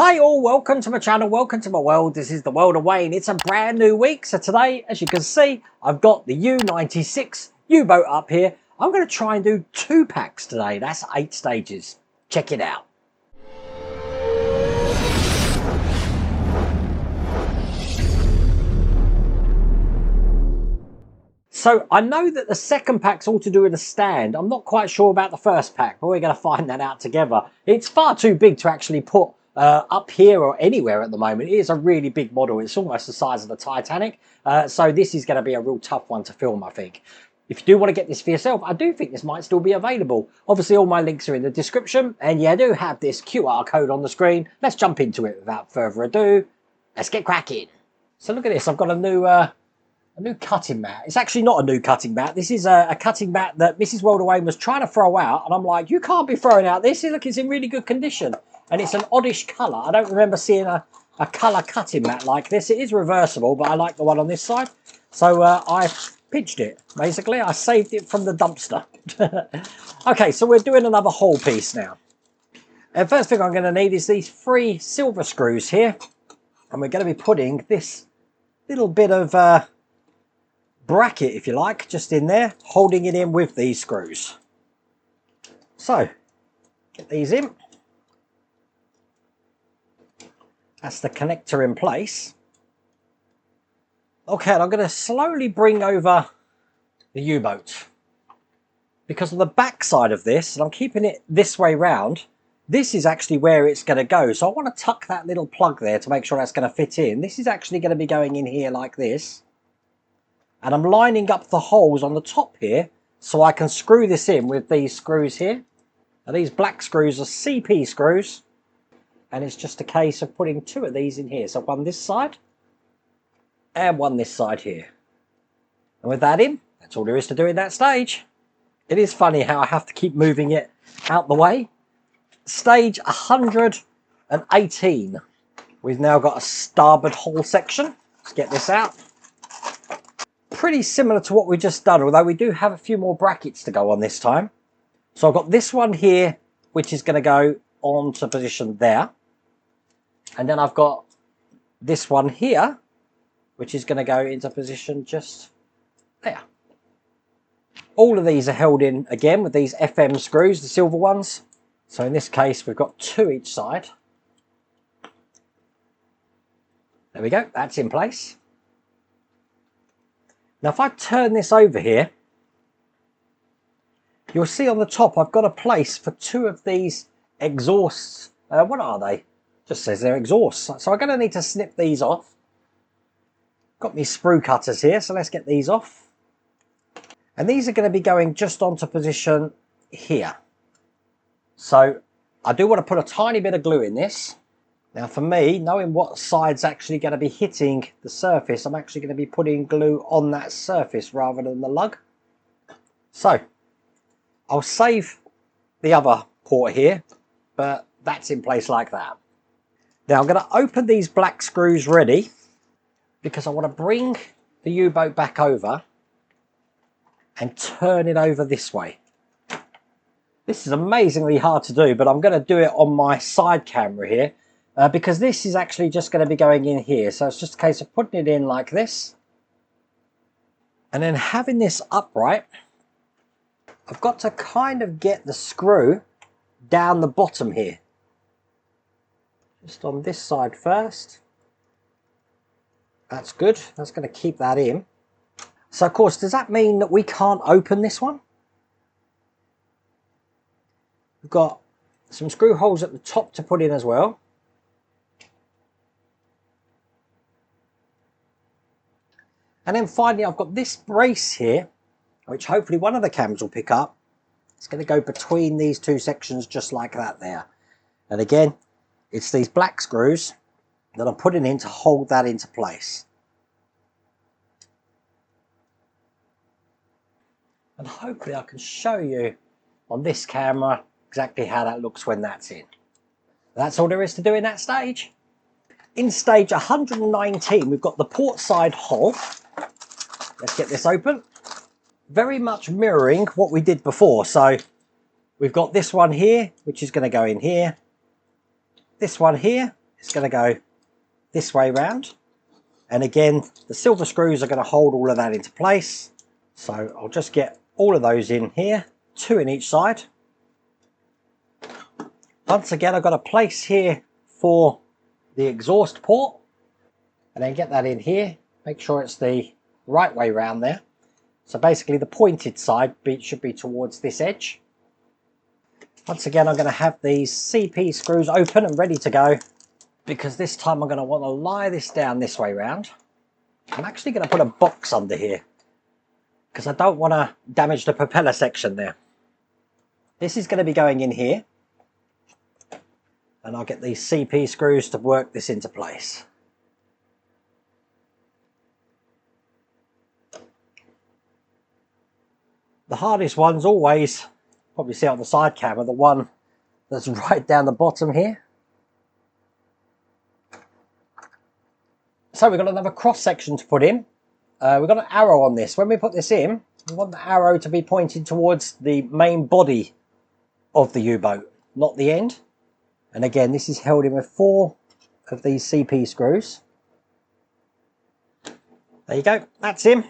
Hi all, welcome to my channel, welcome to my world. This is the world of Wayne. It's a brand new week. So today, as you can see, I've got the U96 U-boat up here. I'm going to try and do 2 packs today. That's 8 stages. Check it out. So I know that the second pack's all to do with a stand. I'm not quite sure about the first pack, but we're going to find that out together. It's far too big to actually put up here or anywhere at the moment. It is a really big model. It's almost the size of the Titanic. So this is going to be a real tough one to film, I think. If you do want to get this for yourself, I do think this might still be available. Obviously, all my links are in the description. And yeah, I do have this QR code on the screen. Let's jump into it without further ado. Let's get cracking. So look at this. I've got a new cutting mat. It's actually not a new cutting mat. This is a cutting mat that Mrs. World of Wayne was trying to throw out. And I'm like, you can't be throwing out this. Look, it's in really good condition. And it's an oddish colour. I don't remember seeing a colour cutting mat like this. It is reversible, but I like the one on this side. So I pinched it, basically. I saved it from the dumpster. Okay, so we're doing another whole piece now. And first thing I'm going to need is these 3 silver screws here. And we're going to be putting this little bit of bracket, if you like, just in there, holding it in with these screws. So, get these in. That's the connector in place. Okay, and I'm going to slowly bring over the U-boat. Because on the back side of this, and I'm keeping it this way round, this is actually where it's going to go. So I want to tuck that little plug there to make sure that's going to fit in. This is actually going to be going in here like this. And I'm lining up the holes on the top here so I can screw this in with these screws here. Now these black screws are CP screws. And it's just a case of putting 2 of these in here. So one this side and one this side here. And with that in, that's all there is to do in that stage. It is funny how I have to keep moving it out the way. Stage 118. We've now got a starboard hull section. Let's get this out. Pretty similar to what we just done, although we do have a few more brackets to go on this time. So I've got this one here, which is going to go on to position there. And then I've got this one here, which is going to go into position just there. All of these are held in again with these FM screws, the silver ones. So in this case, we've got 2 each side. There we go, that's in place. Now if I turn this over here, you'll see on the top I've got a place for 2 of these exhausts. What are they? Just says they're exhausts. So I'm going to need to snip these off. Got me sprue cutters here, so let's get these off. And these are going to be going just onto position here. So I do want to put a tiny bit of glue in this. Now for me, knowing what side's actually going to be hitting the surface, I'm actually going to be putting glue on that surface rather than the lug. So I'll save the other port here, but that's in place like that. Now I'm going to open these black screws ready because I want to bring the U-boat back over and turn it over this way. This is amazingly hard to do, but I'm going to do it on my side camera here because this is actually just going to be going in here. So it's just a case of putting it in like this and then having this upright. I've got to kind of get the screw down the bottom here. Just on this side first. That's good. That's going to keep that in. So of course, does that mean that we can't open this one? We've got some screw holes at the top to put in as well. And then finally, I've got this brace here, which hopefully one of the cams will pick up. It's going to go between these 2 sections just like that there. And again, it's these black screws that I'm putting in to hold that into place. And hopefully I can show you on this camera exactly how that looks when that's in. That's all there is to do in that stage. In stage 119, we've got the port side hull. Let's get this open. Very much mirroring what we did before. So we've got this one here, which is going to go in here. This one here It's going to go this way round. And again, the silver screws are going to hold all of that into place. So I'll just get all of those in here, 2 in each side. Once again, I've got a place here for the exhaust port. And then get that in here. Make sure it's the right way round there. So basically the pointed side should be towards this edge. Once again, I'm going to have these CP screws open and ready to go, because this time I'm going to want to lie this down this way round. I'm actually going to put a box under here because I don't want to damage the propeller section there. This is going to be going in here, and I'll get these CP screws to work this into place. The hardest ones always, probably see on the side camera, the one that's right down the bottom here. So we've got another cross section to put in. We've got an arrow on this. When we put this in, we want the arrow to be pointing towards the main body of the U-boat, not the end. And again, this is held in with 4 of these CP screws. There you go, that's in.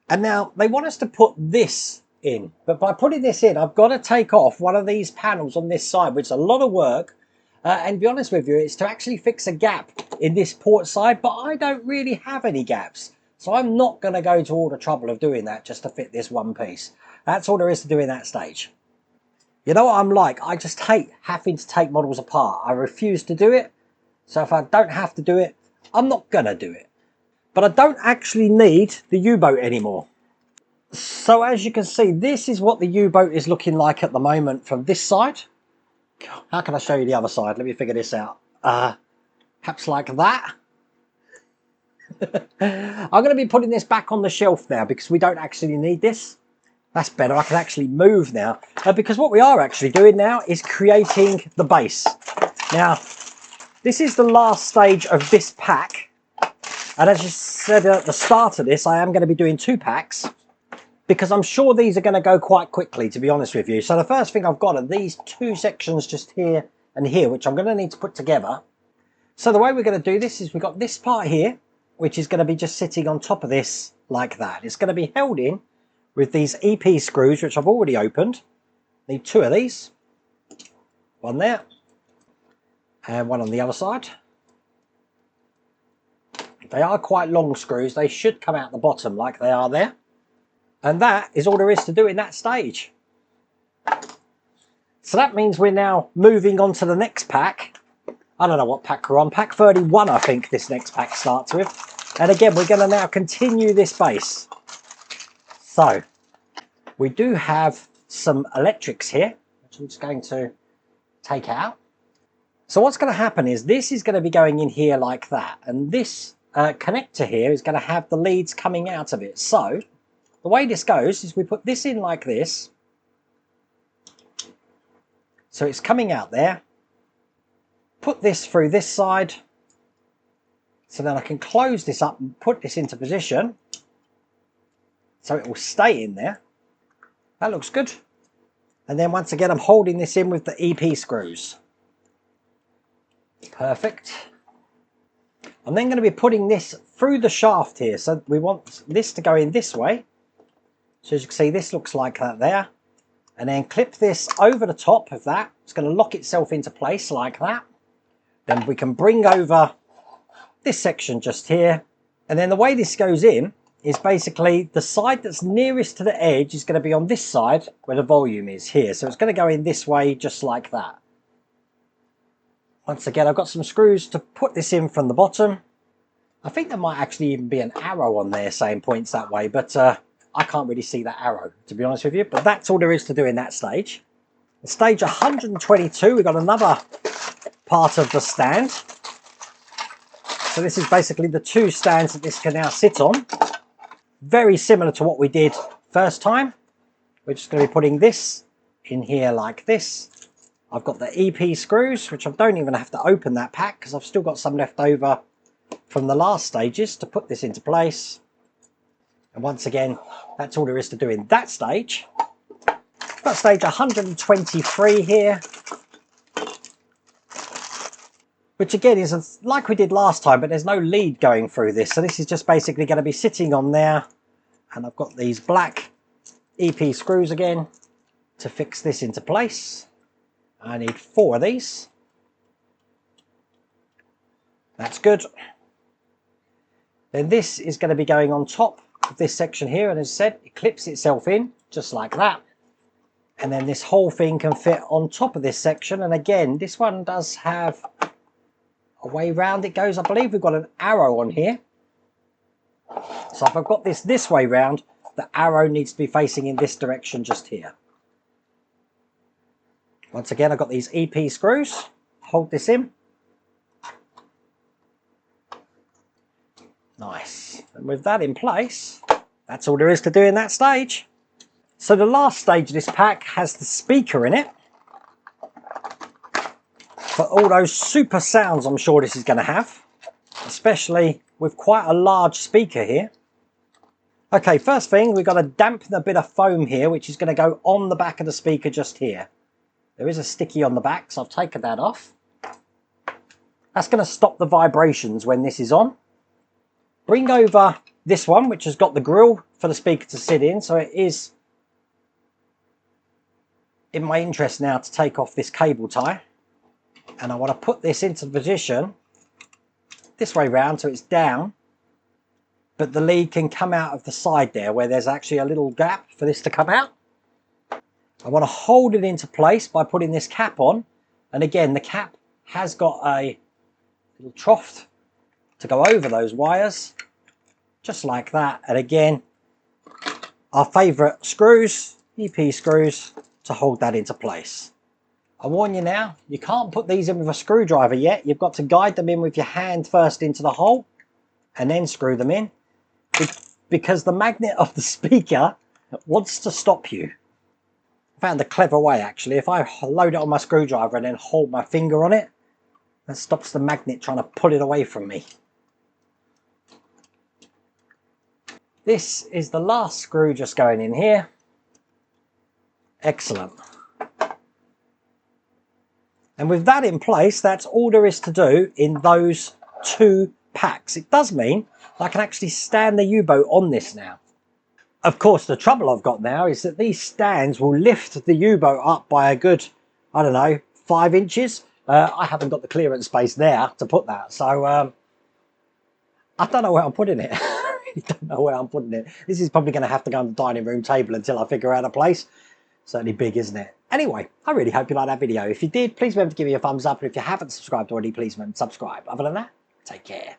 And now they want us to put this in, but by putting this in, I've got to take off one of these panels on this side, which is a lot of work. And to be honest with you, it's to actually fix a gap in this port side, but I don't really have any gaps. So I'm not going to go to all the trouble of doing that just to fit this one piece. That's all there is to do in that stage. You know what I'm like? I just hate having to take models apart. I refuse to do it. So if I don't have to do it, I'm not going to do it. But I don't actually need the U-boat anymore. So as you can see, this is what the U-boat is looking like at the moment from this side. How can I show you the other side? Let me figure this out. Perhaps like that. I'm going to be putting this back on the shelf now because we don't actually need this. That's better. I can actually move now. Because what we are actually doing now is creating the base. Now, this is the last stage of this pack. And as you said at the start of this, I am going to be doing 2 packs. Because I'm sure these are going to go quite quickly, to be honest with you. So the first thing I've got are these 2 sections just here and here, which I'm going to need to put together. So the way we're going to do this is we've got this part here, which is going to be just sitting on top of this like that. It's going to be held in with these EP screws, which I've already opened. Need 2 of these. One there. And one on the other side. They are quite long screws. They should come out the bottom like they are there. And that is all there is to do in that stage. So that means we're now moving on to the next pack. I don't know what pack we're on. Pack 31, I think this next pack starts with. And again, we're going to now continue this base. So, we do have some electrics here, which I'm just going to take out. So what's going to happen is this is going to be going in here like that. And this connector here is going to have the leads coming out of it. So, the way this goes is we put this in like this. So it's coming out there. Put this through this side. So then I can close this up and put this into position. So it will stay in there. That looks good. And then once again, I'm holding this in with the EP screws. Perfect. I'm then going to be putting this through the shaft here. So we want this to go in this way. So as you can see, this looks like that there. And then clip this over the top of that. It's going to lock itself into place like that. Then we can bring over this section just here. And then the way this goes in is basically the side that's nearest to the edge is going to be on this side where the volume is here. So it's going to go in this way just like that. Once again, I've got some screws to put this in from the bottom. I think there might actually even be an arrow on there saying points that way, but I can't really see that arrow, to be honest with you, but that's all there is to do in that stage. In stage 122, we've got another part of the stand. So this is basically the 2 stands that this can now sit on. Very similar to what we did first time. We're just going to be putting this in here like this. I've got the EP screws, which I don't even have to open that pack because I've still got some left over from the last stages to put this into place. And once again, that's all there is to do in that stage. I've got stage 123 here. which again is like we did last time, but there's no lead going through this. So this is just basically going to be sitting on there. And I've got these black EP screws again to fix this into place. I need 4 of these. That's good. Then this is going to be going on top of this section here, and as I said, it clips itself in just like that. And then this whole thing can fit on top of this section, and again this one does have a way round it goes. I believe we've got an arrow on here, so if I've got this way round, the arrow needs to be facing in this direction just here. Once again, I've got these EP screws, hold this in. Nice. And with that in place, that's all there is to do in that stage. So the last stage of this pack has the speaker in it. For all those super sounds I'm sure this is going to have, especially with quite a large speaker here. Okay, first thing, we've got to dampen a bit of foam here, which is going to go on the back of the speaker just here. There is a sticky on the back, so I've taken that off. That's going to stop the vibrations when this is on. Bring over this one, which has got the grill for the speaker to sit in, so it is in my interest now to take off this cable tie. And I want to put this into the position this way round so it's down, but the lead can come out of the side there where there's actually a little gap for this to come out. I want to hold it into place by putting this cap on, and again the cap has got a little trough to go over those wires, just like that. And again, our favourite screws, EP screws, to hold that into place. I warn you now, you can't put these in with a screwdriver yet. You've got to guide them in with your hand first into the hole and then screw them in, because the magnet of the speaker wants to stop you. I found a clever way actually. If I load it on my screwdriver and then hold my finger on it, that stops the magnet trying to pull it away from me. This is the last screw just going in here. Excellent. And with that in place, that's all there is to do in those 2 packs. It does mean I can actually stand the U-boat on this now. Of course, the trouble I've got now is that these stands will lift the U-boat up by a good, I don't know, 5 inches. I haven't got the clearance space there to put that, so I don't know where I'm putting it. I don't know where I'm putting it. This is probably going to have to go on the dining room table until I figure out a place. Certainly big, isn't it? Anyway, I really hope you liked that video. If you did, please remember to give me a thumbs up. And if you haven't subscribed already, please remember to subscribe. Other than that, take care.